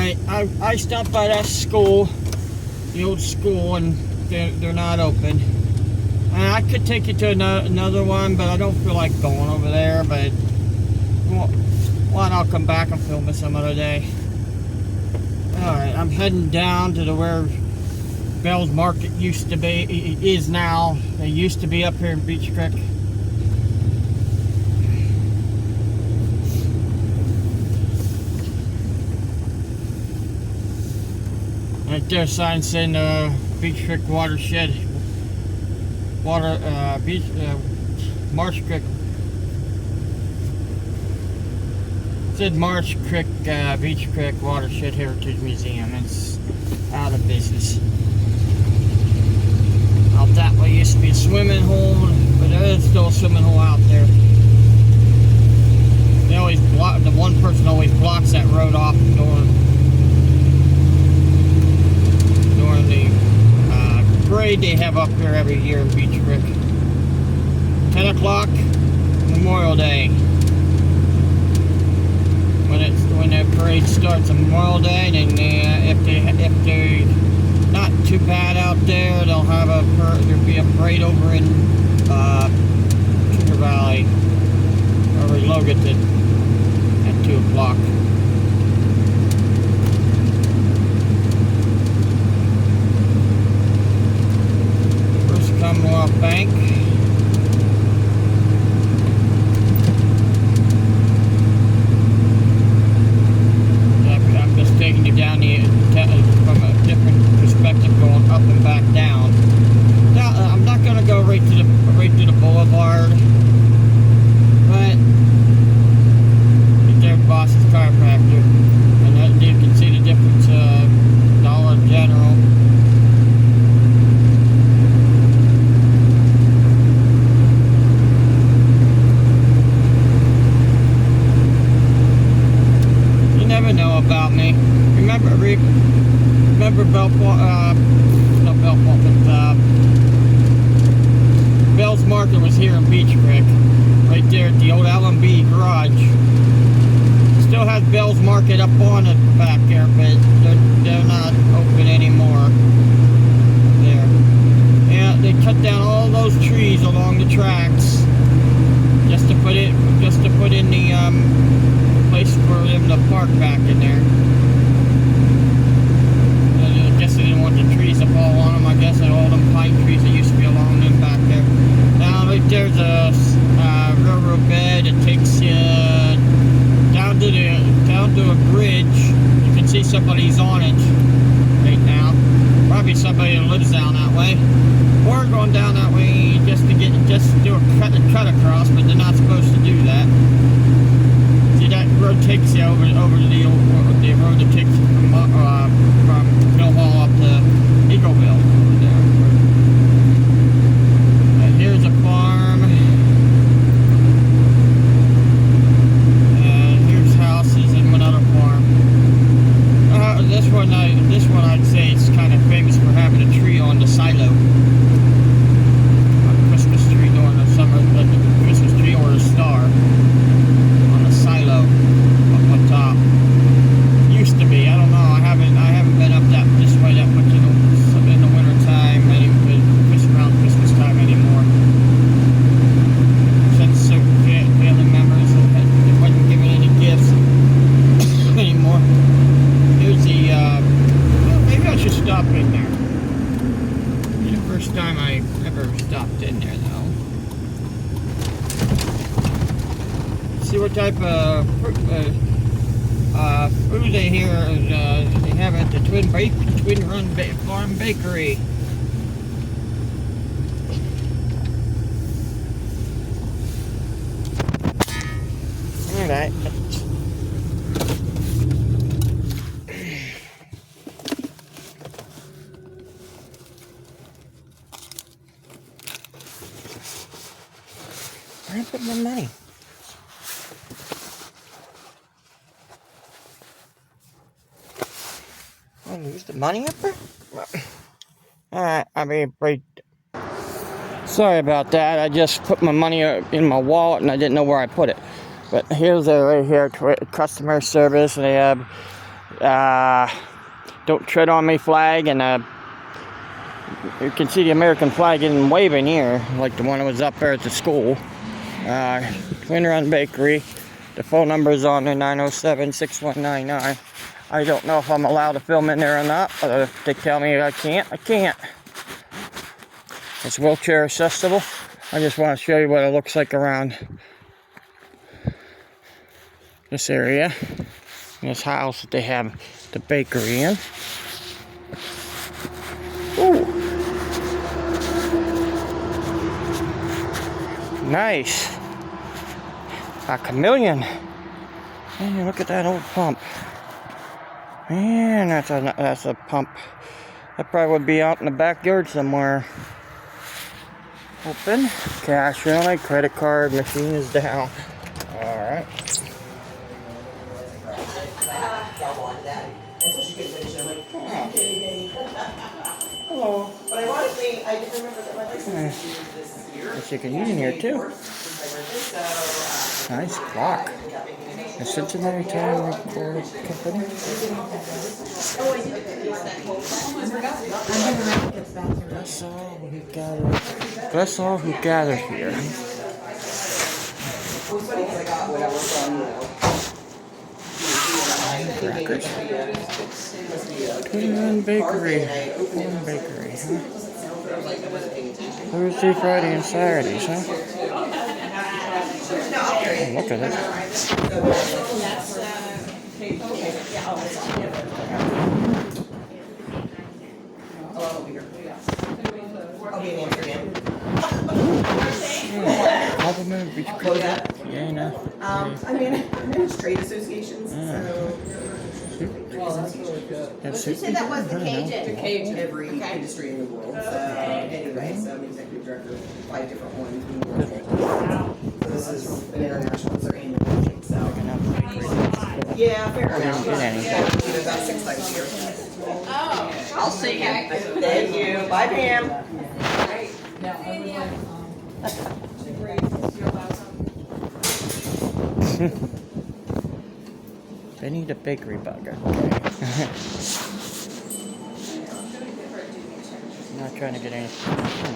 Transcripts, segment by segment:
Alright, I stopped by that school, the old school, and they're not open. And I could take you to another one, but I don't feel like going over there, but I'll come back and film it some other day. Alright, I'm heading down to where Bell's Market used to be, is now. They used to be up here in Beech Creek. Right there, sign saying Beech Creek watershed, Marsh Creek. It said Marsh Creek, Beech Creek Watershed Heritage Museum. It's out of business. Out that way used to be a swimming hole, but there is still a swimming hole out there. They always block, the one person always blocks that road off during the parade they have up here every year in Beech Creek. 10 o'clock, Memorial Day. When the parade starts on Memorial Day, then if they're not too bad out there, they'll have there'll be a parade over in Sugar Valley, over in Logan at 2 o'clock. First Commonwealth Bank. Taking you down from a different perspective, going up and back down. Now, I'm not going to go right to the boulevard, but their boss's chiropractor, and then you can see the difference. Dollar General. You never know about me. Remember Bell's Market was here in Beech Creek, right there at the old L&B garage. Still has Bell's Market up on the back there, but they're not open anymore. There, yeah, they cut down all those trees along the tracks just to put in the place for them to park back in there. I guess they didn't want the trees to fall on them. I guess that all them pine trees that used to be along them back there. Now right there's a railroad bed that takes you down to a bridge. You can see somebody's on it right now. Probably somebody that lives down that way. Or going down that way just to do a cut across, but they're not supposed to do that. See, that road takes you over to the road that takes you from Mill Hall up to Eagleville over there. Here's a farm, and here's houses and another farm. This one I'd say is kind of famous for having a tree on the silo, a Christmas tree during the summer, like a Christmas tree or a star on the silo up on top. Used to be. I don't know. I haven't been up this way that much in the winter time, around Christmas time anymore. Since certain family members they wasn't giving any gifts anymore. Here's the. Well, maybe I should stop in there. It's the first time I ever stopped in there, though. See what type of food they have at the Twin Run Farm Bakery. Alright. Where did I put my money? Use the money up there? Alright, sorry about that. I just put my money in my wallet and I didn't know where I put it. But here's right here, customer service. They have Don't tread on me flag, and you can see the American flag in waving here, like the one that was up there at the school. Twin Run Bakery. The phone number is on there, 907-6199. I don't know if I'm allowed to film in there or not, but if they tell me I can't, I can't. It's wheelchair accessible. I just want to show you what it looks like around this area. This house that they have the bakery in. Ooh. Nice. A chameleon. Man, look at that old pump. Man, that's a pump. That probably would be out in the backyard somewhere. Open. Cash only. Credit card. Machine is down. Alright. Hello. But ironically, I didn't remember that my license was used this year. Yes, you can use in here too. Nice clock. The Cincinnati Time Record Company. That's all who gathered here. Crackers. Twin Run Bakery. Twin Bakery, huh? Thursday, Friday, and Saturdays, huh? Oh, look at it. Compliment Beach Creek. Yeah, no. I mean, I manage trade associations, so. Well, that's really good. That's You said that was the Cajun. The cage every industry in the world. So anyway, so I'm executive director of 5 different ones in the world. So this is an international, it's our annual meeting, so. Yeah, fair enough. Yeah, we do it about 6 times a year. Oh, I'll see you. Thank you. Bye, Pam. Benny the bakery bugger. Not trying to get any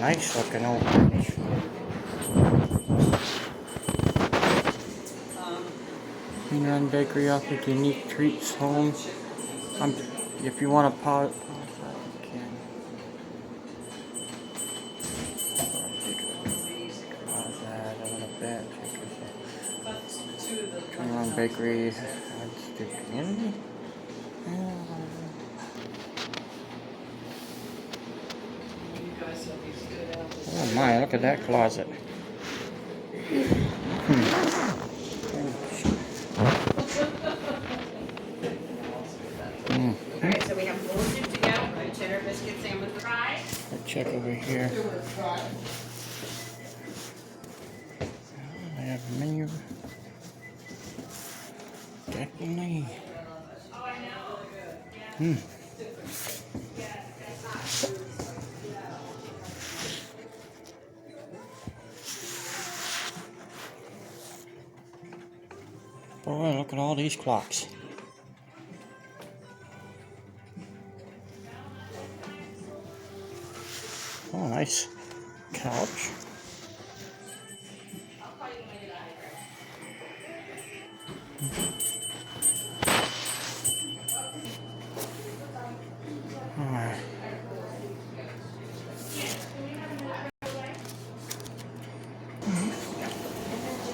nice looking old bridge. Twin Run Bakery offers unique treats home. If you want to pause, you can. Pause that a little bit. Twin Run Bakery adds to community. Oh my, look at that closet. Alright, so we have full soup to go, cheddar biscuit sandwich fries. Let's check over here. I have a menu. Definitely. Boy, look at all these clocks. Oh, nice couch. Alright.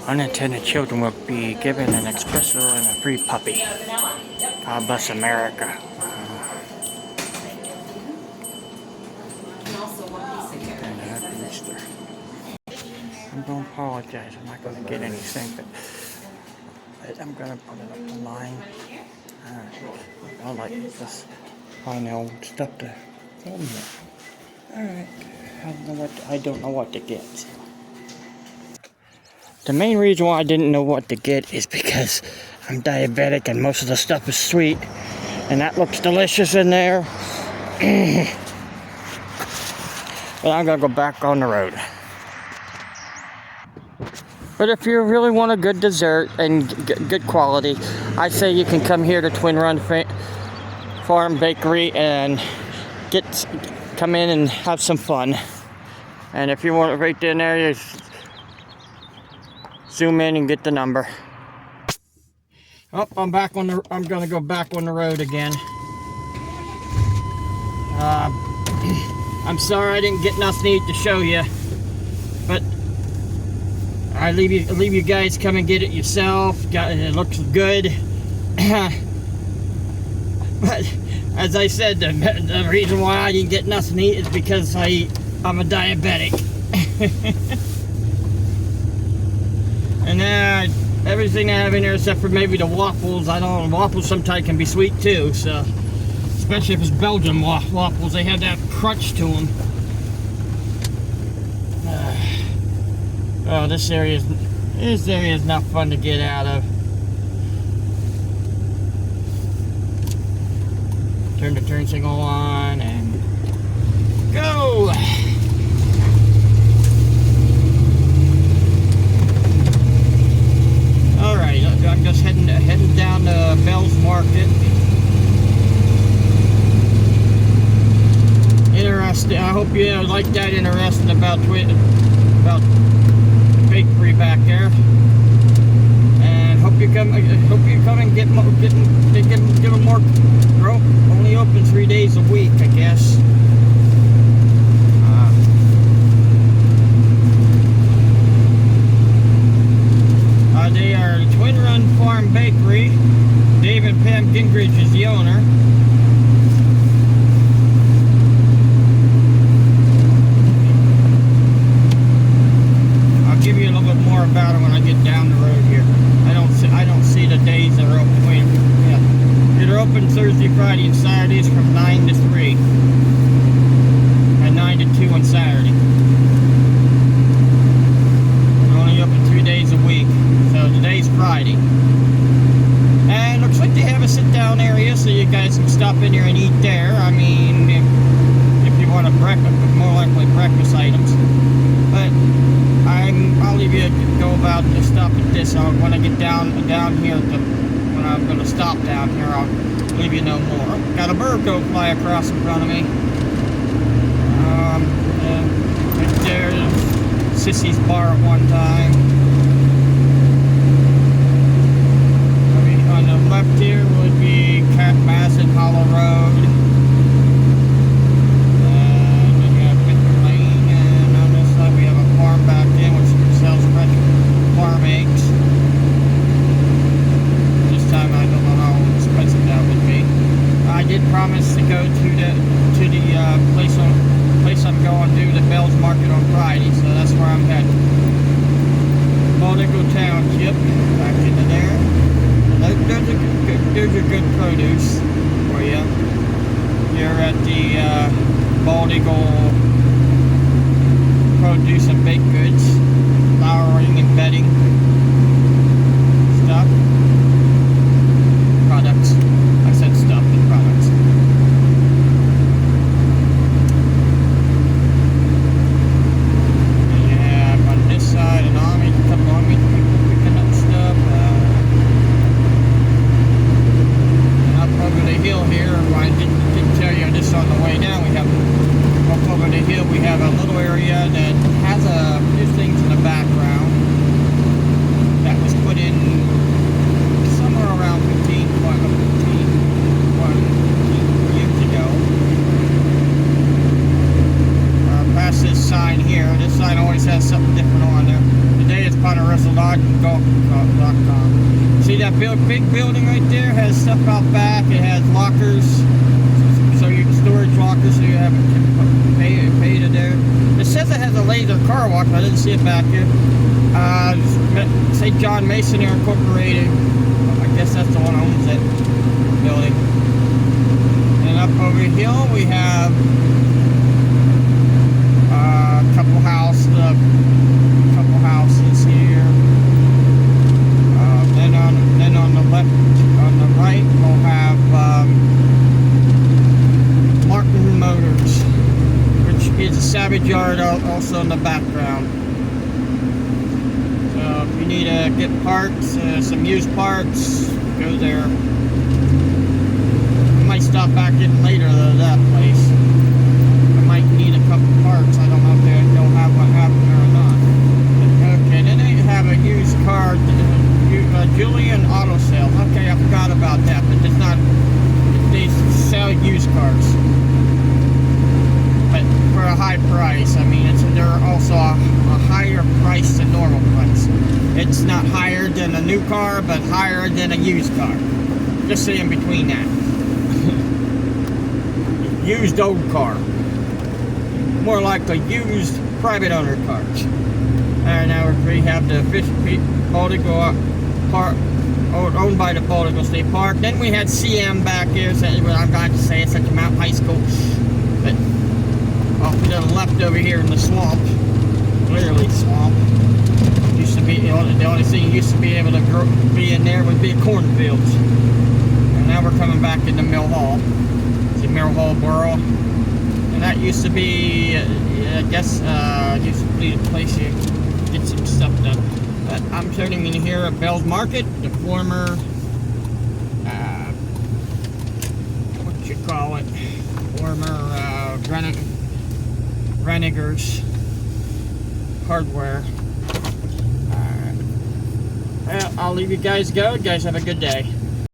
Unintended children will be given an espresso and a free puppy. God bless America. And happy Easter. I'm going to apologize. I'm not going to get anything, but I'm going to put it up online. I like this. Find old stuff to film here. Alright. I don't know what to get. So. The main reason why I didn't know what to get is because I'm diabetic and most of the stuff is sweet. And that looks delicious in there. But I'm going to go back on the road. But if you really want a good dessert and good quality, I say you can come here to Twin Run Farm Bakery and come in and have some fun. And if you want it right in there, you zoom in and get the number. Oh, I'm gonna go back on the road again. I'm sorry I didn't get enough neat to show you, but I leave you guys come and get it yourself. It looks good. But as I said, the reason why I didn't get enough neat is because I'm a diabetic. And everything I have in there except for maybe the waffles. I don't know, waffles sometimes can be sweet too, so especially if it's Belgian waffles, they have that crunch to them. Oh, this area is not fun to get out of. Turn the turn signal on and go. All right, I'm just heading down to Bell's Market. Interesting. I hope you like that. Interesting about the bakery back there. And hope you come and get them more. Only open 3 days a week, I guess. They are Twin Run Farm Bakery. Dave and Pam Gingrich is the owner. I'll give you a little bit more about it when I get down the road here. I don't see the days they're open. Wait, yeah. They're open Thursday, Friday, and Saturdays from 9 to 3. And 9 to 2 on Saturday. They're only open 3 days a week. So today's Friday. And looks like they have a sit-down area so you guys can stop in here and eat there. I mean, if you want more likely breakfast items. But I'll leave you to go about to stop at this. When I get down here, when I'm going to stop down here, I'll leave you know more. Got a bird go fly across in front of me. Right there, Sissy's bar at one time. On the left here would be Masson Hollow Road. And we have Victor Lane, and on this side we have a farm back in which sells fresh farm eggs. This time I don't know how expensive that would be. I did promise to go to the place I'm going to, the Bell's Market on Friday, so that's where I'm headed. Baldico Township, back into there. There's a good produce for you. Here at the Baldico Produce and Baked Goods, flowering and bedding stuff, products. I said stuff, but products. And you have on this side an army, a couple army people picking up stuff. Over the hill here, I didn't tell you this on the way down. We have up over the hill. We have a little area that has a few things in the background that was put in somewhere around 15 years ago. Past this sign here. This sign always has something different on there. Today it's PontArissa.com. See that big building right there has stuff out back. It has lockers, so you can storage lockers, so you have to pay to there. It says it has a laser car wash. I didn't see it back here. St. John Masonry Incorporated. I guess that's the one that owns that building. And up over here we have a couple houses here. Then on the left, on the right, we'll have Martin Motors, which is a Savage Yard also in the background. So if you need to get parts, some used parts, go there. I might stop stop back in later to that place. I might need a couple parts. I don't know if they'll have what happened or not. Okay, then they have a used car, Julian Auto Sales. Okay, I forgot about that, but it's not. They sell used cars, but for a high price. I mean, they're also a higher price than normal price. It's not higher than a new car, but higher than a used car. Just say in between that. Used old car. More like a used private owner cars. And now we have the Baltico Park, owned by the Baltico State Park. Then we had CM back here. So I'm going to say it's at Mount High School. But off to the left over here in the swamp. Literally swamp. Used to be, the only thing you used to be able to be in there would be cornfields. And now we're coming back into Mill Hall. The Mill Hall Borough. And that used to be, I guess, used to be a place you get some stuff done. But I'm turning in here at Bell's Market, the former, what you call it, former Renegers Hardware. Alright. Well, I'll leave you guys go. You guys have a good day.